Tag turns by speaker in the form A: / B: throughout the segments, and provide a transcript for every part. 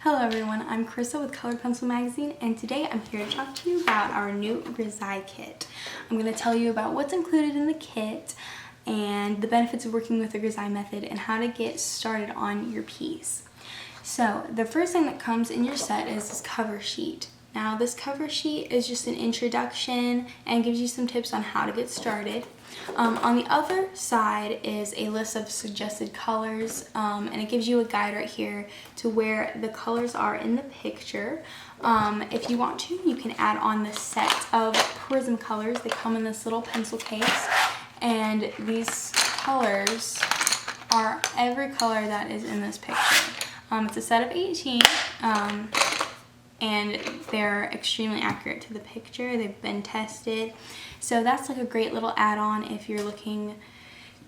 A: Hello everyone, I'm Krista with Colored Pencil Magazine, and today I'm here to talk to you about our new Grizaye kit. I'm going to tell you about what's included in the kit and the benefits of working with the Grizaye method and how to get started on your piece. So the first thing that comes in your set is this cover sheet. Now this cover sheet is just an introduction and gives you some tips on how to get started. On the other side is a list of suggested colors, and it gives you a guide right here to where the colors are in the picture. If you want to, you can add on this set of prism colors. They come in this little pencil case, and these colors are every color that is in this picture. It's a set of 18, and they're extremely accurate to the picture. They've been tested. So that's like a great little add-on if you're looking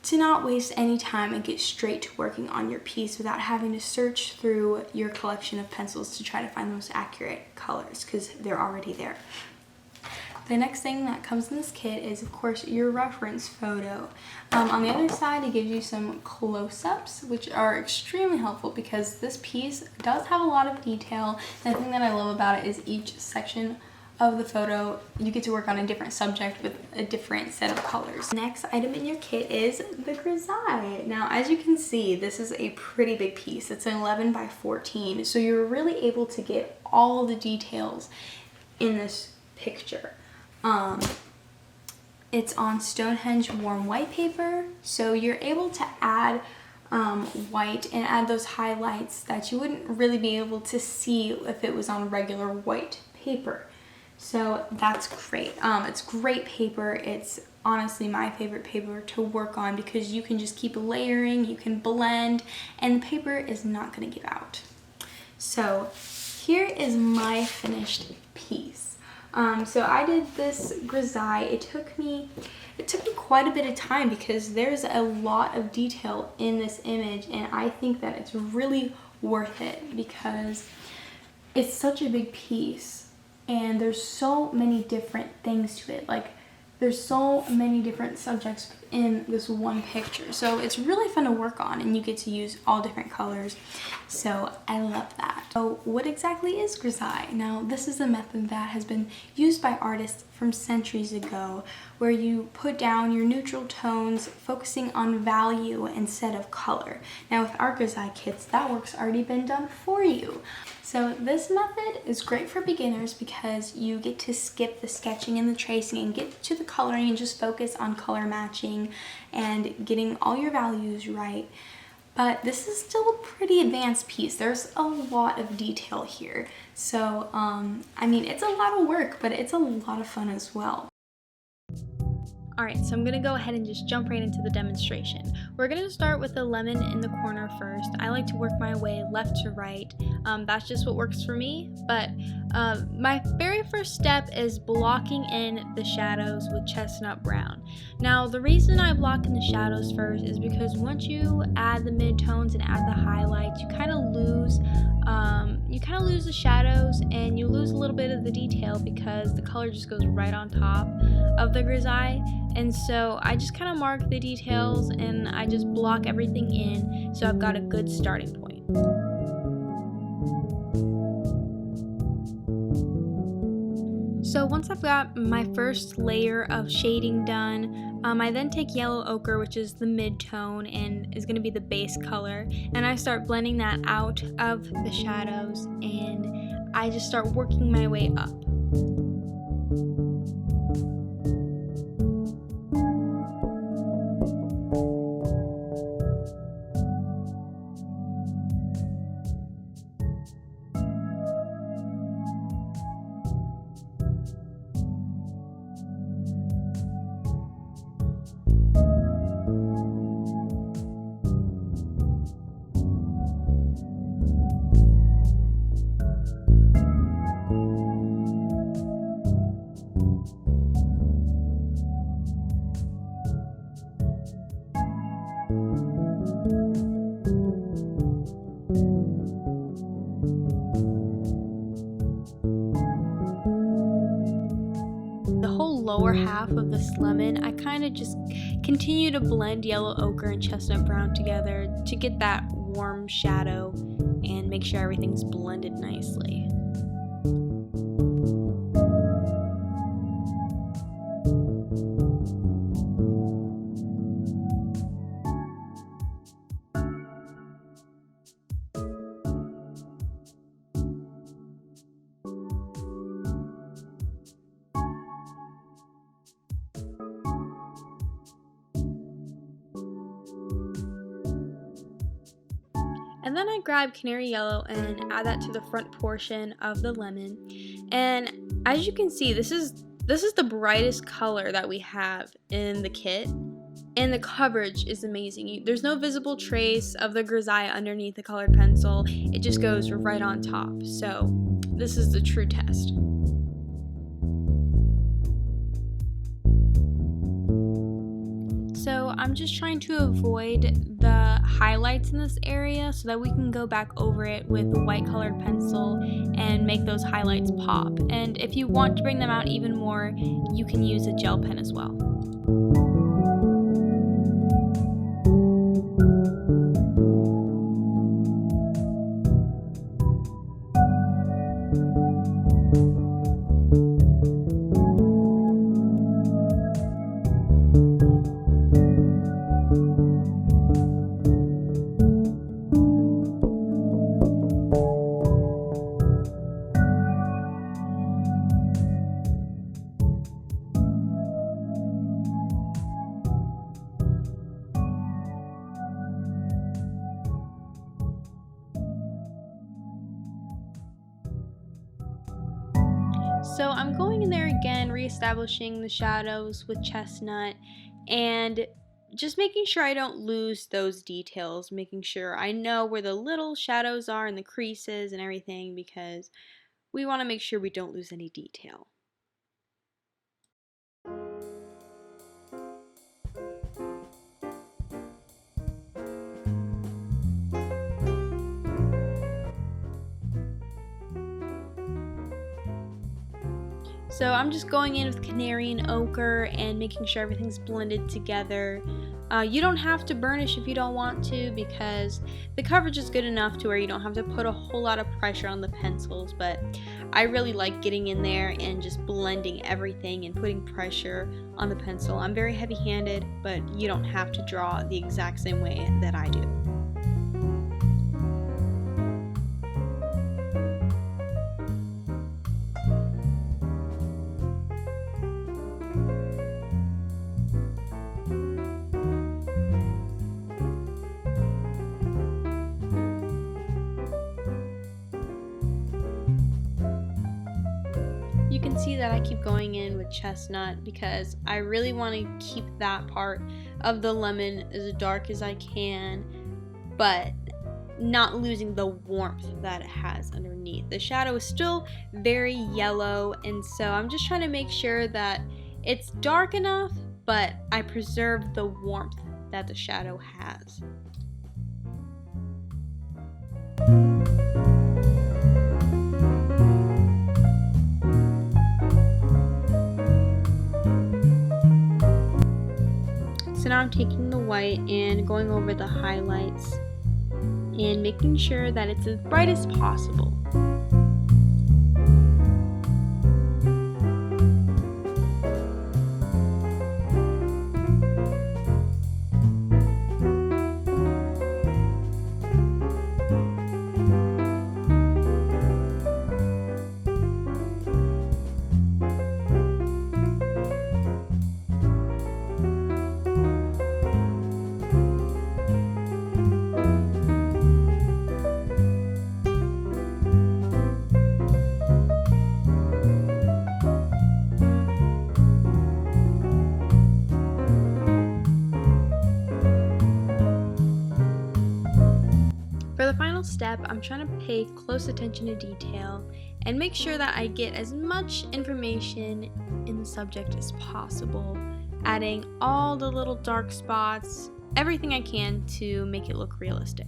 A: to not waste any time and get straight to working on your piece without having to search through your collection of pencils to try to find the most accurate colors, because they're already there. The next thing that comes in this kit is, of course, your reference photo. On the other side, it gives you some close-ups, which are extremely helpful because this piece does have a lot of detail. And the thing that I love about it is each section of the photo, you get to work on a different subject with a different set of colors. The next item in your kit is the Grizaye. Now, as you can see, this is a pretty big piece. It's an 11 by 14, so you're really able to get all the details in this picture. It's on Stonehenge warm white paper, so you're able to add white and add those highlights that you wouldn't really be able to see if it was on regular white paper. So that's great. It's great paper. It's honestly my favorite paper to work on because you can just keep layering, you can blend, and the paper is not going to give out. So here is my finished piece. So I did this Grizaye. It took me quite a bit of time because there's a lot of detail in this image, and I think that it's really worth it because it's such a big piece. And there's so many different things to it. Like, there's so many different subjects in this one picture. So it's really fun to work on, and you get to use all different colors. So I love that. So what exactly is Grizaye? Now, this is a method that has been used by artists from centuries ago, where you put down your neutral tones, focusing on value instead of color. Now, with our Grizaye kits, that work's already been done for you. So this method is great for beginners because you get to skip the sketching and the tracing and get to the coloring and just focus on color matching and getting all your values right. But this is still a pretty advanced piece. There's a lot of detail here. So, I mean, it's a lot of work, but it's a lot of fun as well. Alright, so I'm going to go ahead and just jump right into the demonstration. We're going to start with the lemon in the corner first. I like to work my way left to right. That's just what works for me. But my very first step is blocking in the shadows with chestnut brown. Now, the reason I block in the shadows first is because once you add the midtones and add the highlights, you kind of lose the shadows and you lose a little bit of the detail because the color just goes right on top of the Grizaye. And so I just kind of mark the details and I just block everything in so I've got a good starting point. So once I've got my first layer of shading done, I then take yellow ochre, which is the mid-tone and is going to be the base color, and I start blending that out of the shadows, and I just start working my way up. Lower half of this lemon, I kind of just continue to blend yellow ochre and chestnut brown together to get that warm shadow and make sure everything's blended nicely. And then I grab canary yellow and add that to the front portion of the lemon. And as you can see, this is the brightest color that we have in the kit. And the coverage is amazing. There's no visible trace of the Grizaye underneath the colored pencil. It just goes right on top. So this is the true test. So I'm just trying to avoid the highlights in this area so that we can go back over it with a white colored pencil and make those highlights pop. And if you want to bring them out even more, you can use a gel pen as well. So I'm going in there again, reestablishing the shadows with chestnut and just making sure I don't lose those details, making sure I know where the little shadows are and the creases and everything, because we want to make sure we don't lose any detail. So I'm just going in with canary and ochre and making sure everything's blended together. You don't have to burnish if you don't want to, because the coverage is good enough to where you don't have to put a whole lot of pressure on the pencils, but I really like getting in there and just blending everything and putting pressure on the pencil. I'm very heavy-handed, but you don't have to draw the exact same way that I do. You can see that I keep going in with chestnut because I really want to keep that part of the lemon as dark as I can, but not losing the warmth that it has underneath. The shadow is still very yellow, and so I'm just trying to make sure that it's dark enough, but I preserve the warmth that the shadow has. So now I'm taking the white and going over the highlights and making sure that it's as bright as possible. For the final step, I'm trying to pay close attention to detail and make sure that I get as much information in the subject as possible, adding all the little dark spots, everything I can to make it look realistic.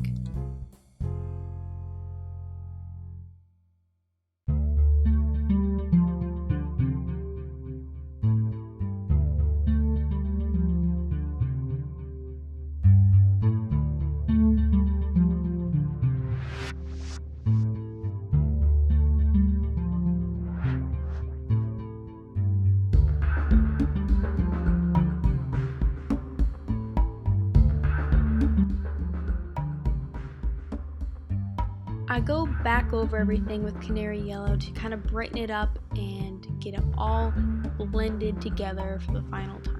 A: I go back over everything with canary yellow to kind of brighten it up and get it all blended together for the final time.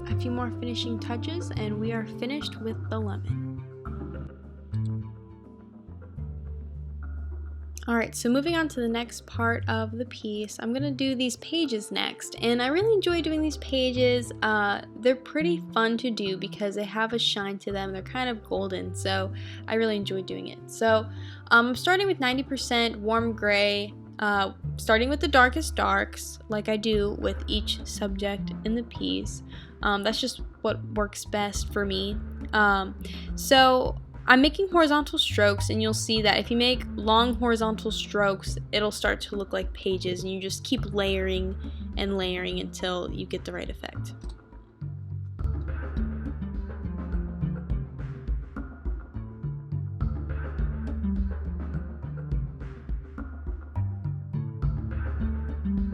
A: A few more finishing touches and we are finished with the lemon. Alright, so moving on to the next part of the piece, I'm going to do these pages next, and I really enjoy doing these pages. They're pretty fun to do because they have a shine to them, they're kind of golden, so I really enjoy doing it. So I'm starting with 90% warm gray, starting with the darkest darks, like I do with each subject in the piece. That's just what works best for me. So I'm making horizontal strokes, and you'll see that if you make long horizontal strokes, it'll start to look like pages, and you just keep layering and layering until you get the right effect.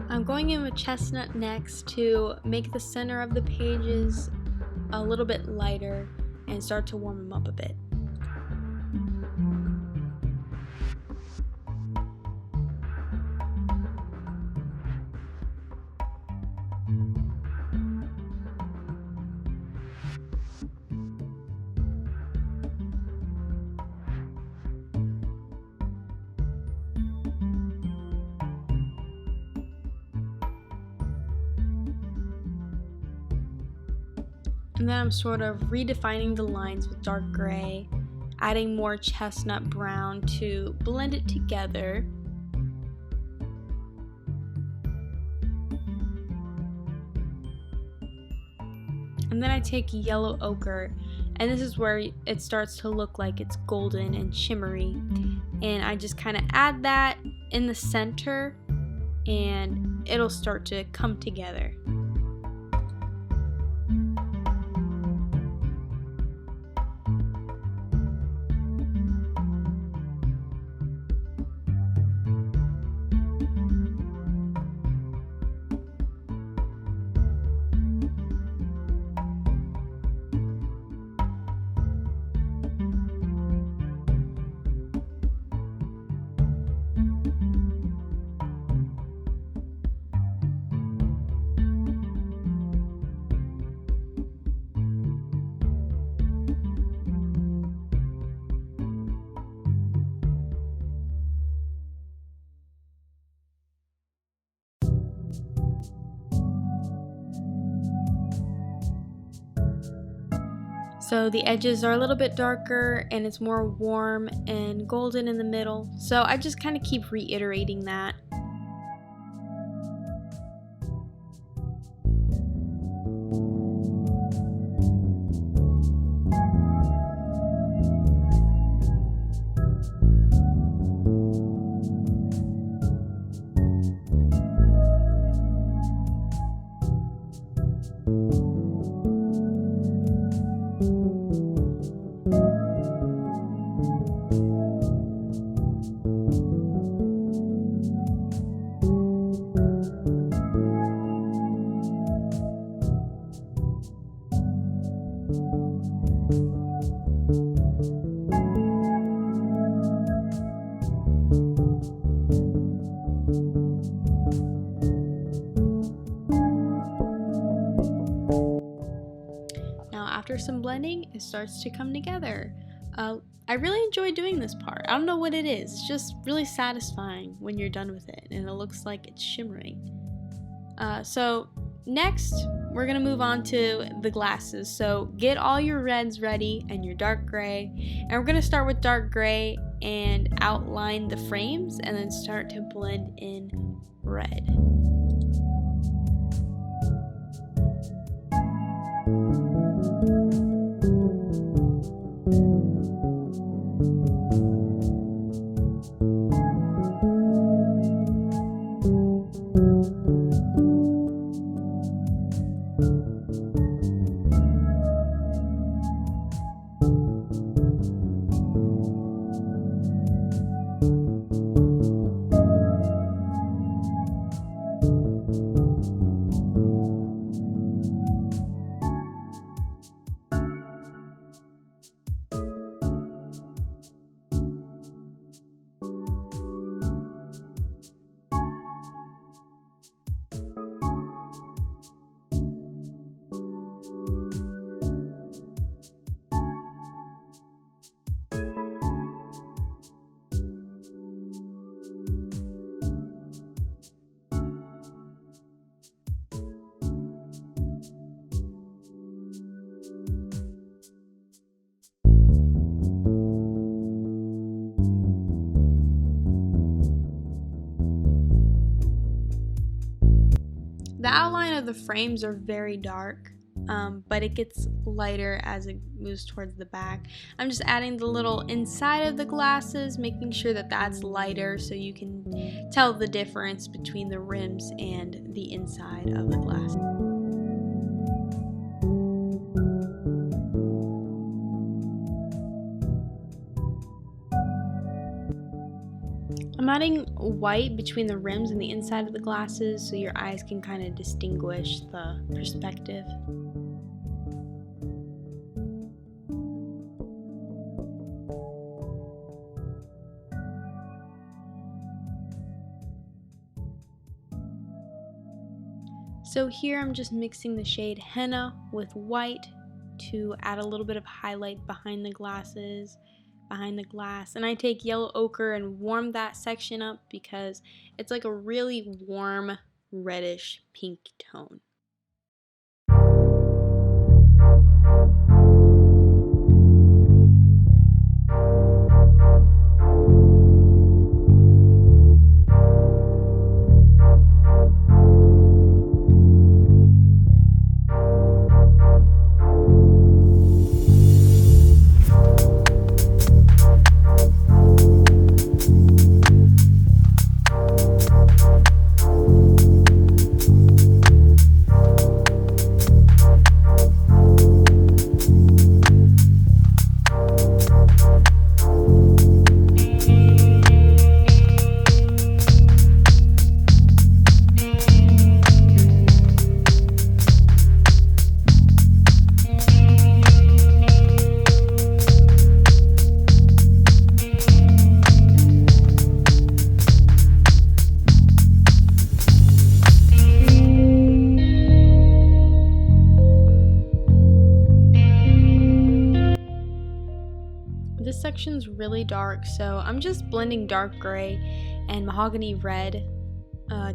A: I'm going in with chestnut next to make the center of the pages a little bit lighter and start to warm them up a bit. And then I'm sort of redefining the lines with dark gray, adding more chestnut brown to blend it together. And then I take yellow ochre, and this is where it starts to look like it's golden and shimmery. And I just kind of add that in the center, and it'll start to come together. So the edges are a little bit darker and it's more warm and golden in the middle. So I just kind of keep reiterating that. After some blending, it starts to come together.
B: I really enjoy doing this part. I don't know what it is. It's just really satisfying when you're done with it and it looks like it's shimmering. So next, we're going to move on to the glasses. So get all your reds ready and your dark gray. And we're going to start with dark gray and outline the frames and then start to blend in red. The outline of the frames are very dark, but it gets lighter as it moves towards the back. I'm just adding the little inside of the glasses, making sure that that's lighter so you can tell the difference between the rims and the inside of the glass. I'm adding white between the rims and the inside of the glasses so your eyes can kind of distinguish the perspective. So here I'm just mixing the shade henna with white to add a little bit of highlight behind the glasses. Behind the glass, and I take yellow ochre and warm that section up because it's like a really warm reddish pink tone. This section's really dark, so I'm just blending dark gray and mahogany red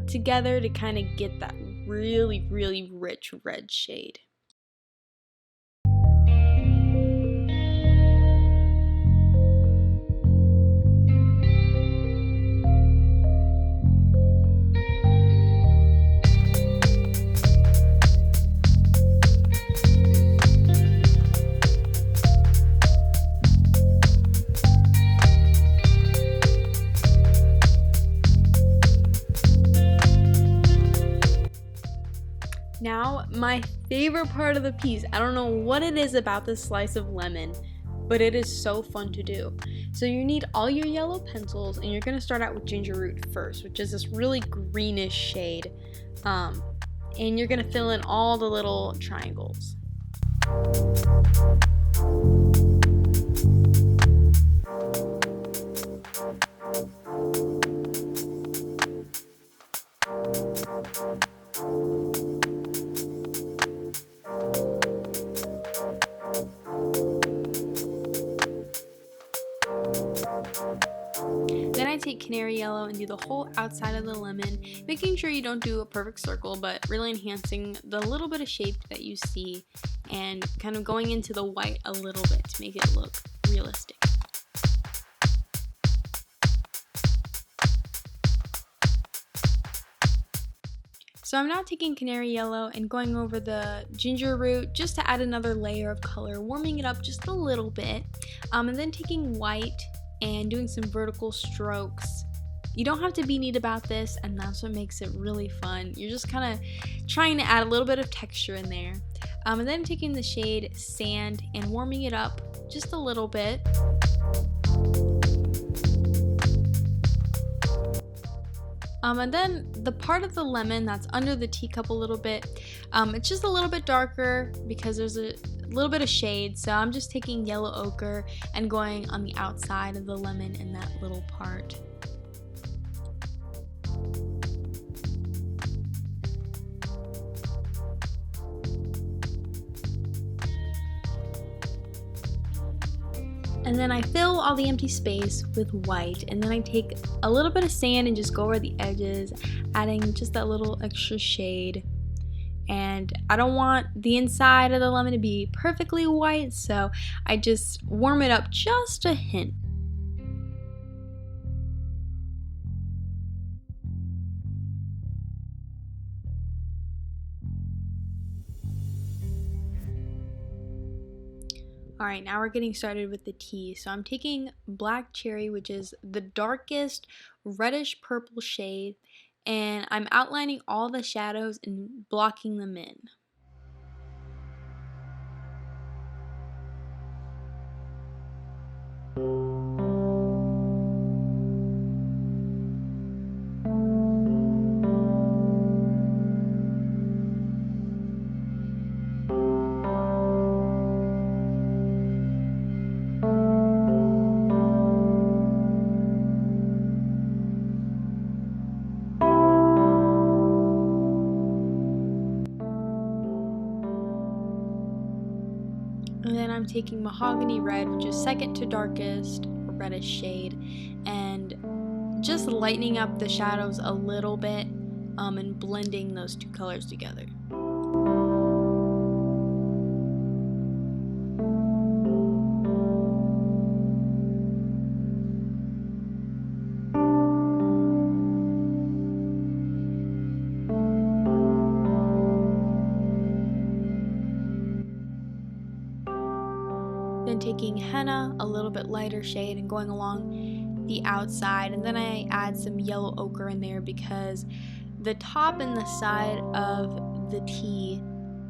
B: together to kind of get that really, really rich red shade. Now, my favorite part of the piece, I don't know what it is about this slice of lemon, but it is so fun to do. So you need all your yellow pencils, and you're going to start out with ginger root first, which is this really greenish shade. And you're going to fill in all the little triangles. take canary yellow and do the whole outside of the lemon, making sure you don't do a perfect circle, but really enhancing the little bit of shape that you see and kind of going into the white a little bit to make it look realistic. So I'm now taking canary yellow and going over the ginger root just to add another layer of color, warming it up just a little bit, and then taking white and doing some vertical strokes. You don't have to be neat about this, and that's what makes it really fun. You're just kind of trying to add a little bit of texture in there. And then taking the shade Sand and warming it up just a little bit. And then the part of the lemon that's under the teacup a little bit, it's just a little bit darker because there's a little bit of shade. So I'm just taking yellow ochre and going on the outside of the lemon in that little part. And then I fill all the empty space with white, and then I take a little bit of sand and just go over the edges, adding just that little extra shade. And I don't want the inside of the lemon to be perfectly white, so I just warm it up just a hint. Alright, now we're getting started with the tea. So I'm taking black cherry, which is the darkest reddish purple shade, and I'm outlining all the shadows and blocking them in. And then I'm taking mahogany red, which is second to darkest reddish shade, and just lightening up the shadows a little bit and blending those two colors together. Then taking henna, a little bit lighter shade, and going along the outside, and then I add some yellow ochre in there because the top and the side of the tea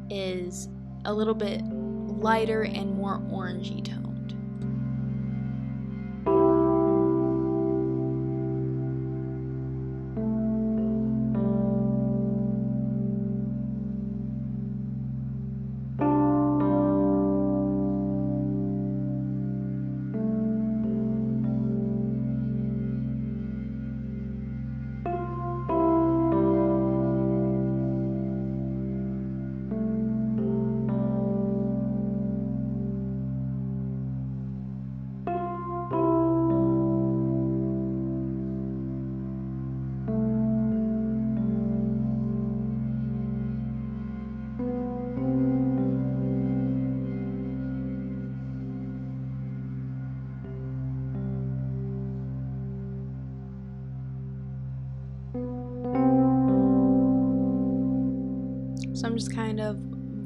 B: is a little bit lighter and more orangey toned. So I'm just kind of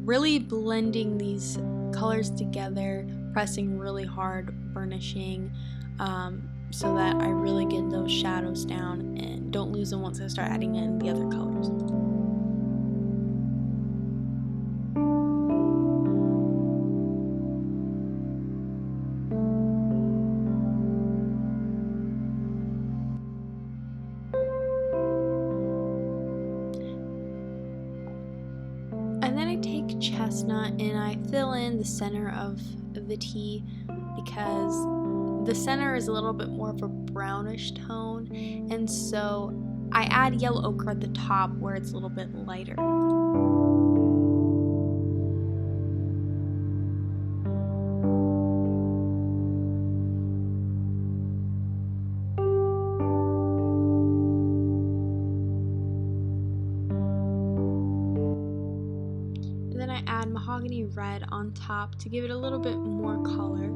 B: really blending these colors together, pressing really hard, burnishing, so that I really get those shadows down and don't lose them once I start adding in the other colors. And then I take chestnut and I fill in the center of the tea because the center is a little bit more of a brownish tone, and so I add yellow ochre at the top where it's a little bit lighter. to add mahogany red on top to give it a little bit more color.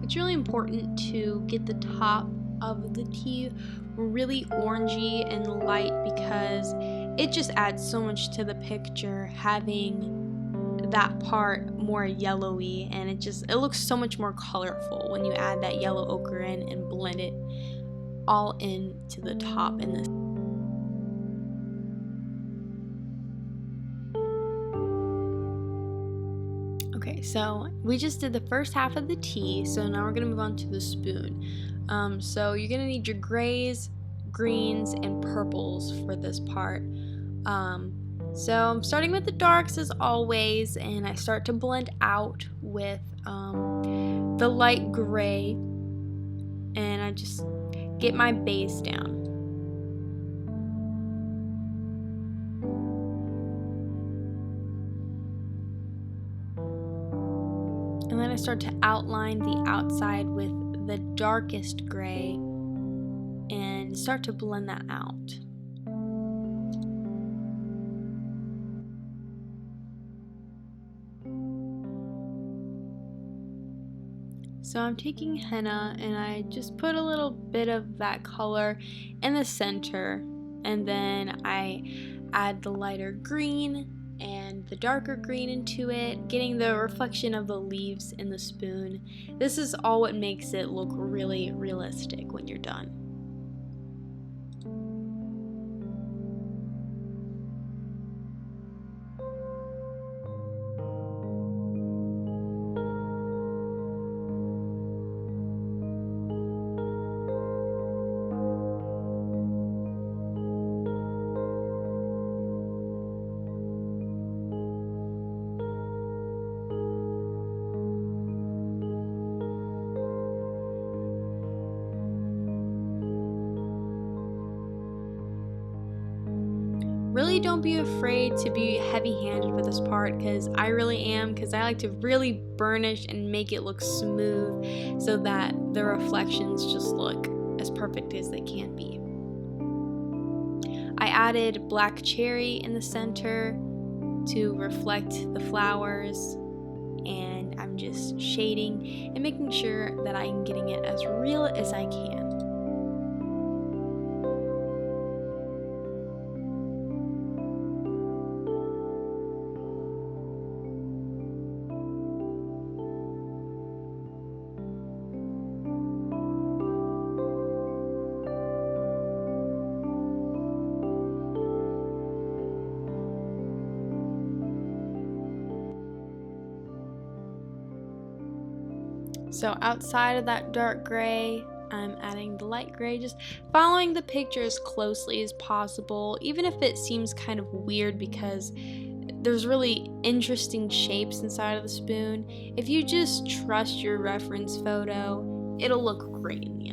B: It's really important to get the top of the tea really orangey and light because it just adds so much to the picture having that part more yellowy, and it looks so much more colorful when you add that yellow ochre in and blend it all into the top in this. Okay, so we just did the first half of the tea, so now we're gonna move on to the spoon. So you're gonna need your grays, greens, and purples for this part. So I'm starting with the darks as always, and I start to blend out with the light gray, and I just get my base down. And then I start to outline the outside with the darkest gray and start to blend that out. So I'm taking henna and I just put a little bit of that color in the center, and then I add the lighter green and the darker green into it, getting the reflection of the leaves in the spoon. This is all what makes it look really realistic when you're done. Really don't be afraid to be heavy-handed with this part, because I really am, because I like to really burnish and make it look smooth so that the reflections just look as perfect as they can be. I added black cherry in the center to reflect the flowers, and I'm just shading and making sure that I'm getting it as real as I can. So outside of that dark gray, I'm adding the light gray, just following the picture as closely as possible, even if it seems kind of weird because there's really interesting shapes inside of the spoon. If you just trust your reference photo, it'll look great in the end.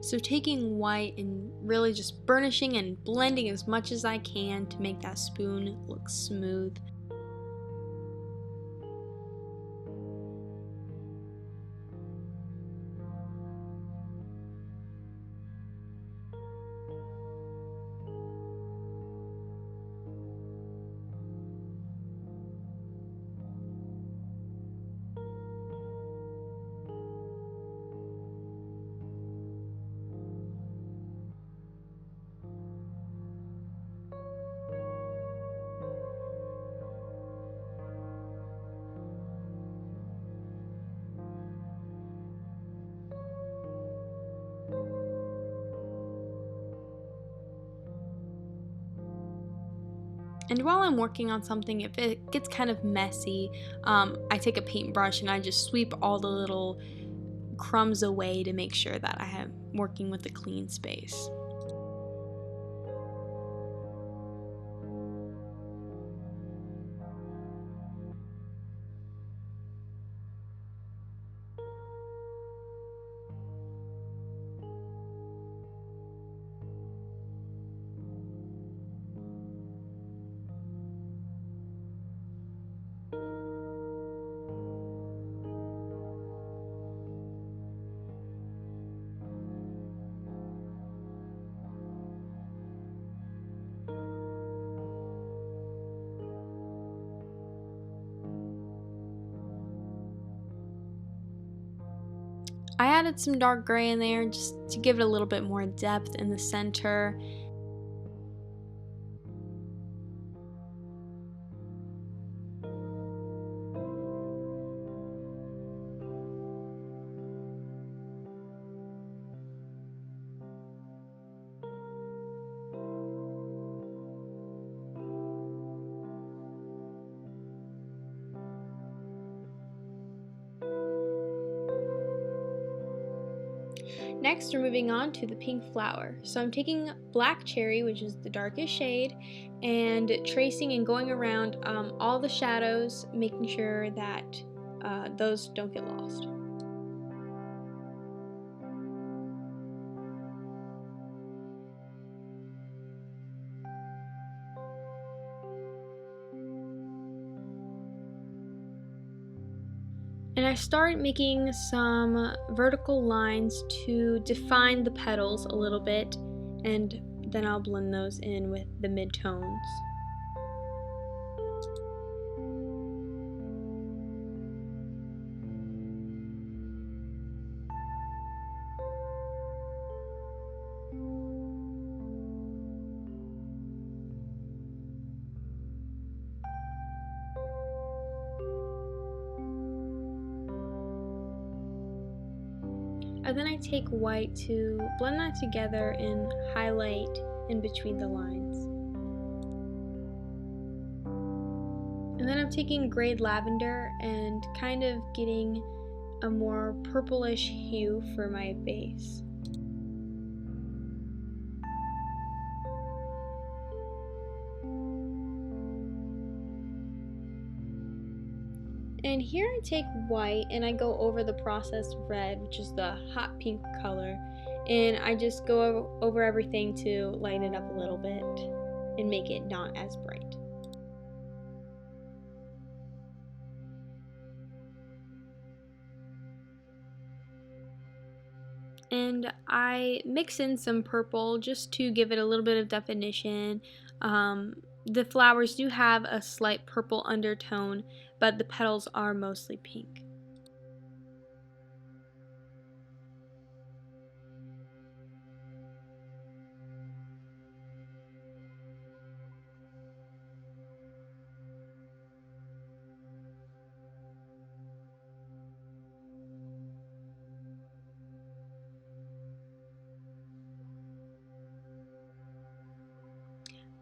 B: So taking white and really just burnishing and blending as much as I can to make that spoon look smooth. And while I'm working on something, if it gets kind of messy, I take a paintbrush and I just sweep all the little crumbs away to make sure that I am working with a clean space. I added some dark gray in there just to give it a little bit more depth in the center. Next, we're moving on to the pink flower. So I'm taking black cherry, which is the darkest shade, and tracing and going around all the shadows, making sure that those don't get lost. And I start making some vertical lines to define the petals a little bit, and then I'll blend those in with the midtones. And then I take white to blend that together and highlight in between the lines. And then I'm taking grayed lavender and kind of getting a more purplish hue for my base. And here I take white and I go over the processed red, which is the hot pink color, and I just go over everything to lighten it up a little bit and make it not as bright. And I mix in some purple just to give it a little bit of definition. The flowers do have a slight purple undertone, but the petals are mostly pink.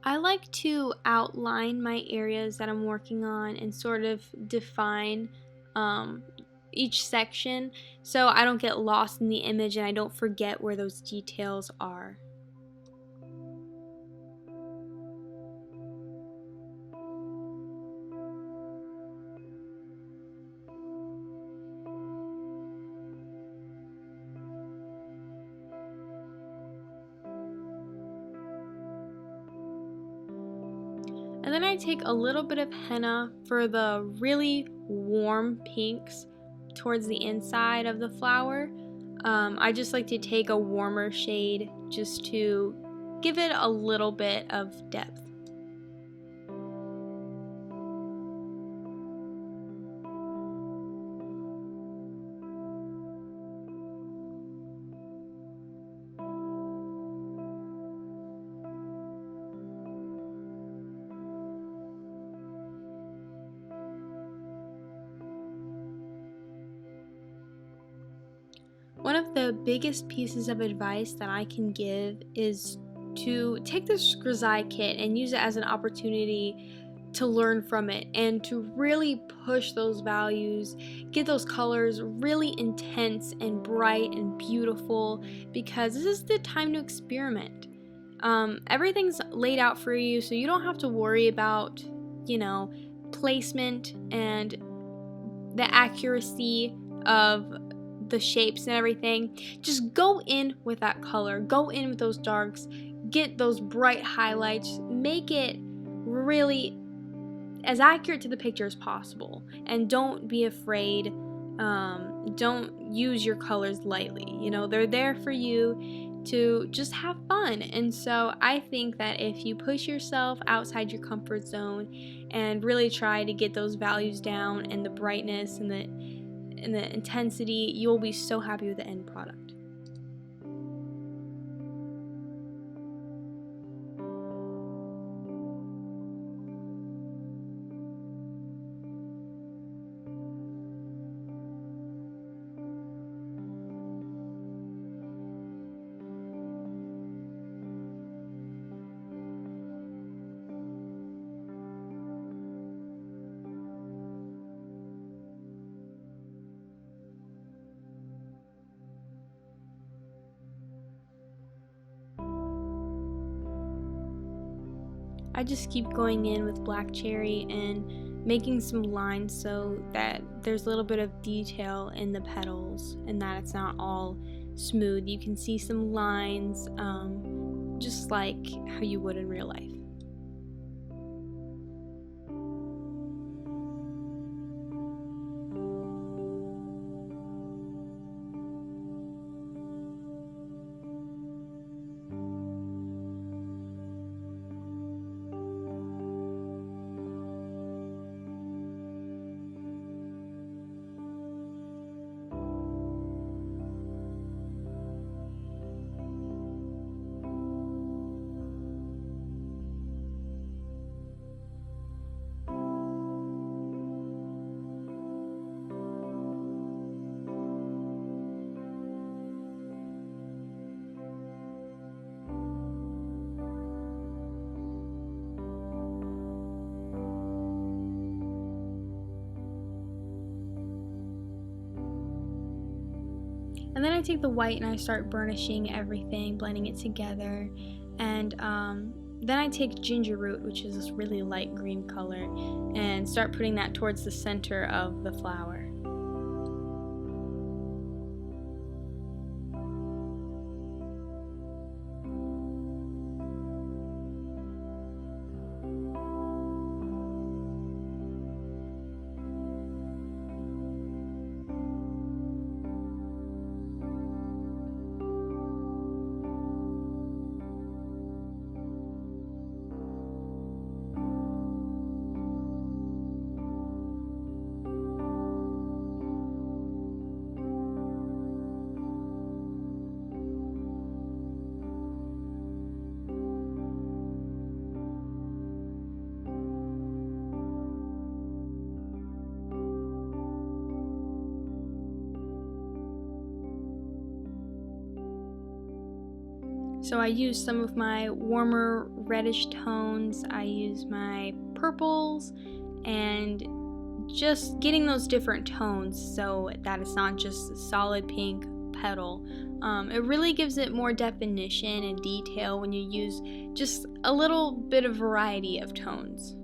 B: I like to outline my areas that I'm working on and sort of define um, each section so I don't get lost in the image and I don't forget where those details are. And then I take a little bit of henna for the really warm pinks towards the inside of the flower. I just like to take a warmer shade just to give it a little bit of depth. One of the biggest pieces of advice that I can give is to take this Grizaye kit and use it as an opportunity to learn from it and to really push those values, get those colors really intense and bright and beautiful, because this is the time to experiment. Everything's laid out for you, so you don't have to worry about, placement and the accuracy of the shapes and everything. Just go in with that color, go in with those darks, get those bright highlights, make it really as accurate to the picture as possible, and don't be afraid. Don't use your colors lightly. They're there for you to just have fun. And so I think that if you push yourself outside your comfort zone and really try to get those values down and the brightness and the intensity, you'll be so happy with the end product. I just keep going in with black cherry and making some lines so that there's a little bit of detail in the petals and that it's not all smooth. You can see some lines, just like how you would in real life. And then I take the white and I start burnishing everything, blending it together. And then I take ginger root, which is this really light green color, and start putting that towards the center of the flower. So I use some of my warmer reddish tones, I use my purples, and just getting those different tones so that it's not just a solid pink petal. It really gives it more definition and detail when you use just a little bit of variety of tones.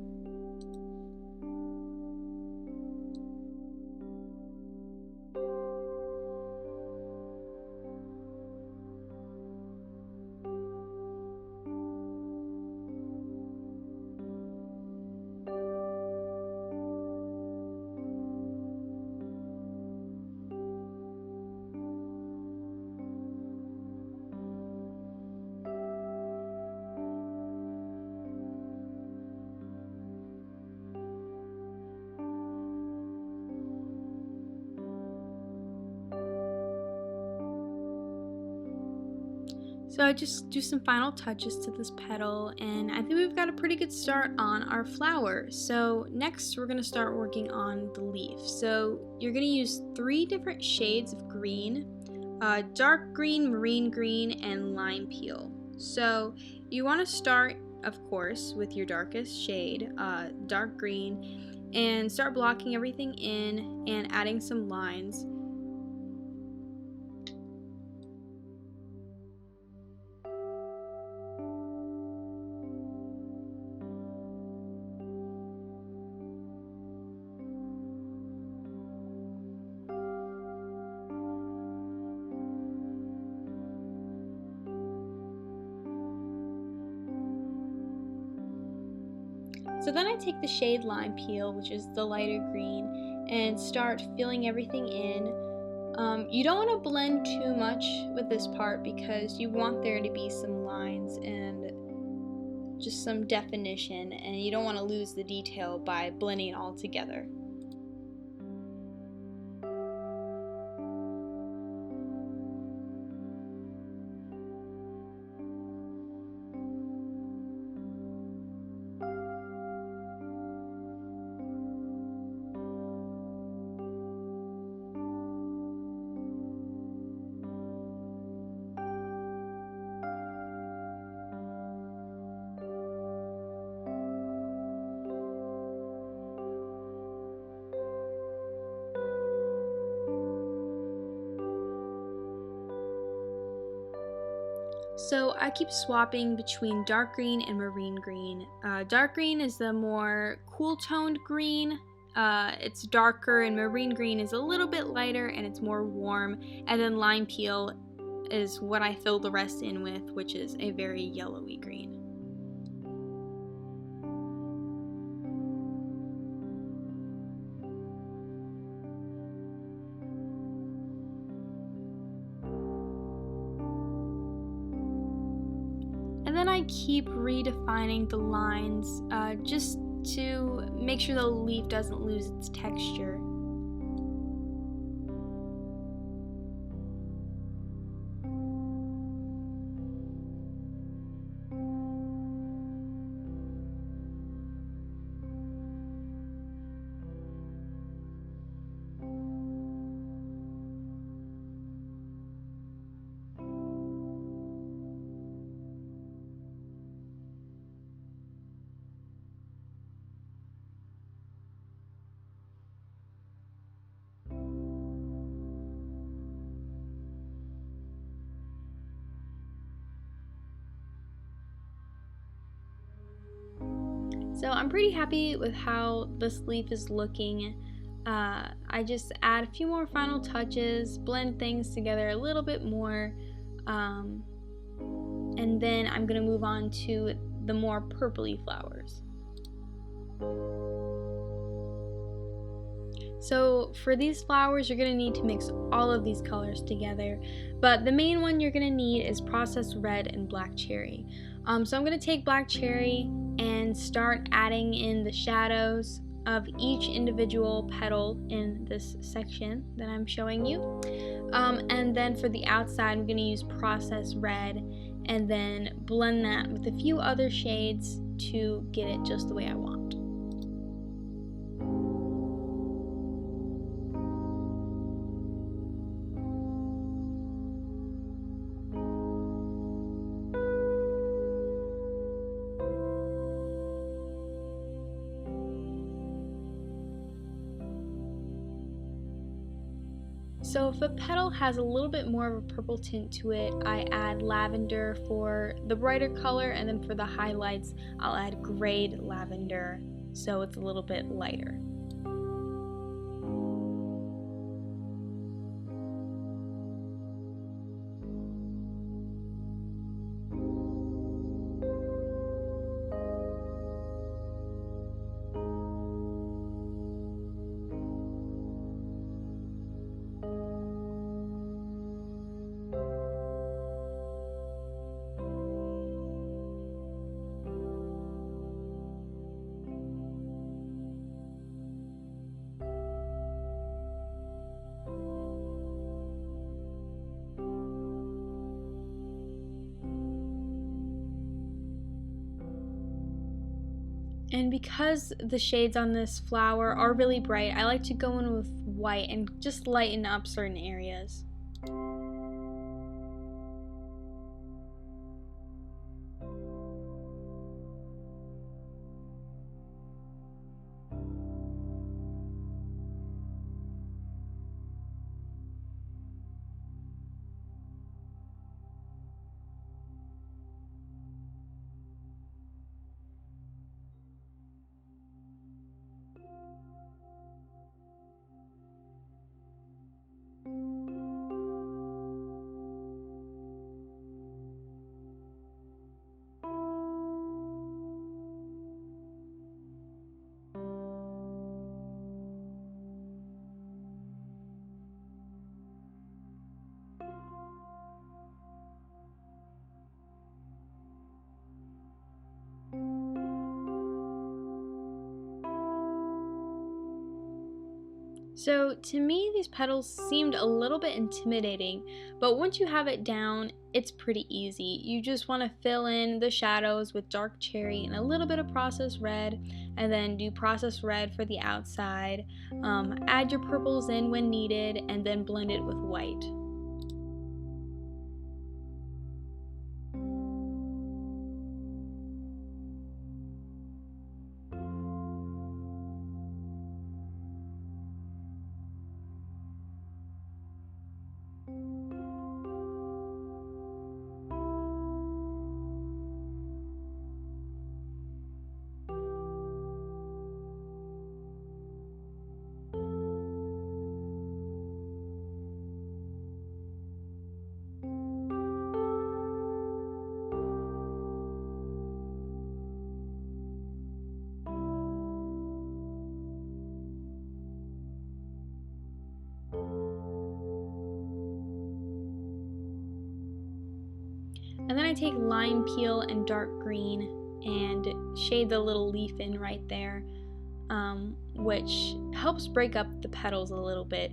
B: So I just do some final touches to this petal, and I think we've got a pretty good start on our flower. So next we're going to start working on the leaf. So you're going to use 3 different shades of green, dark green, marine green, and lime peel. So you want to start, of course, with your darkest shade, dark green, and start blocking everything in and adding some lines. So then I take the shade lime peel, which is the lighter green, and start filling everything in. You don't want to blend too much with this part because you want there to be some lines and just some definition, and you don't want to lose the detail by blending it all together. So I keep swapping between dark green and marine green. Dark green is the more cool toned green. It's darker, and marine green is a little bit lighter and it's more warm. And then lime peel is what I fill the rest in with, which is a very yellowy green. And then I keep redefining the lines just to make sure the leaf doesn't lose its texture. So I'm pretty happy with how this leaf is looking. I just add a few more final touches, blend things together a little bit more, and then I'm going to move on to the more purpley flowers. So for these flowers, you're going to need to mix all of these colors together, but the main one you're going to need is processed red and black cherry. So I'm going to take black cherry and start adding in the shadows of each individual petal in this section that I'm showing you. And then for the outside, I'm going to use processed red and then blend that with a few other shades to get it just the way I want. So if a petal has a little bit more of a purple tint to it, I add lavender for the brighter color, and then for the highlights, I'll add grayed lavender so it's a little bit lighter. And because the shades on this flower are really bright, I like to go in with white and just lighten up certain areas. So to me, these petals seemed a little bit intimidating, but once you have it down, it's pretty easy. You just want to fill in the shadows with dark cherry and a little bit of processed red, and then do processed red for the outside. Add your purples in when needed, and then blend it with white. And then I take lime peel and dark green and shade the little leaf in right there, which helps break up the petals a little bit.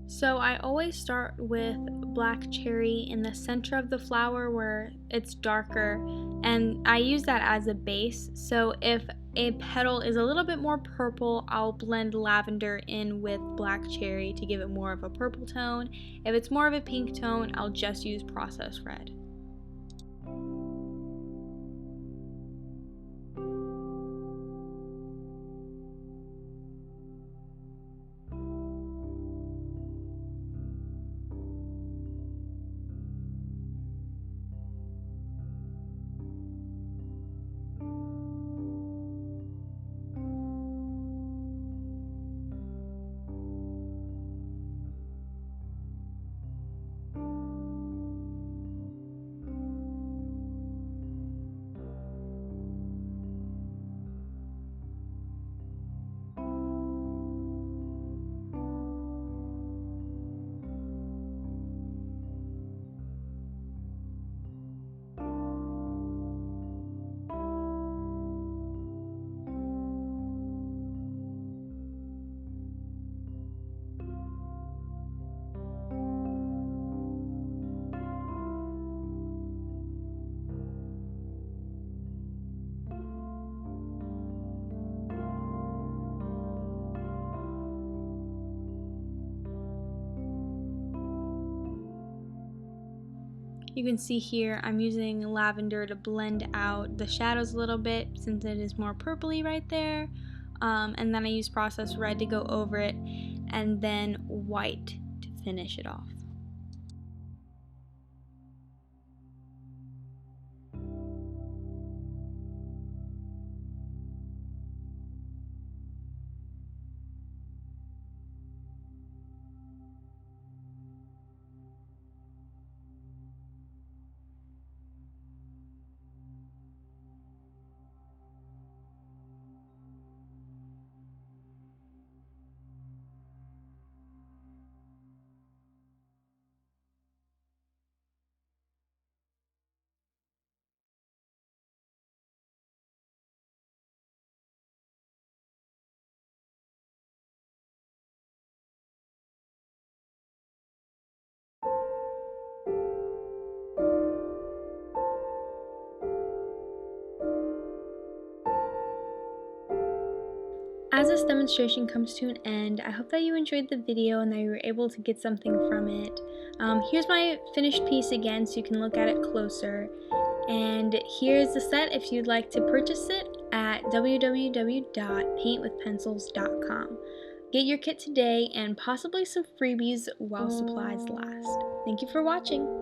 B: So I always start with black cherry in the center of the flower where it's darker, and I use that as a base. So if a petal is a little bit more purple, I'll blend lavender in with black cherry to give it more of a purple tone. If it's more of a pink tone, I'll just use processed red. You can see here I'm using lavender to blend out the shadows a little bit since it is more purpley right there. And then I use processed red to go over it, and then white to finish it off. as this demonstration comes to an end, I hope that you enjoyed the video and that you were able to get something from it. Here's my finished piece again so you can look at it closer. And here's the set if you'd like to purchase it at www.paintwithpencils.com. Get your kit today and possibly some freebies while supplies last. Thank you for watching.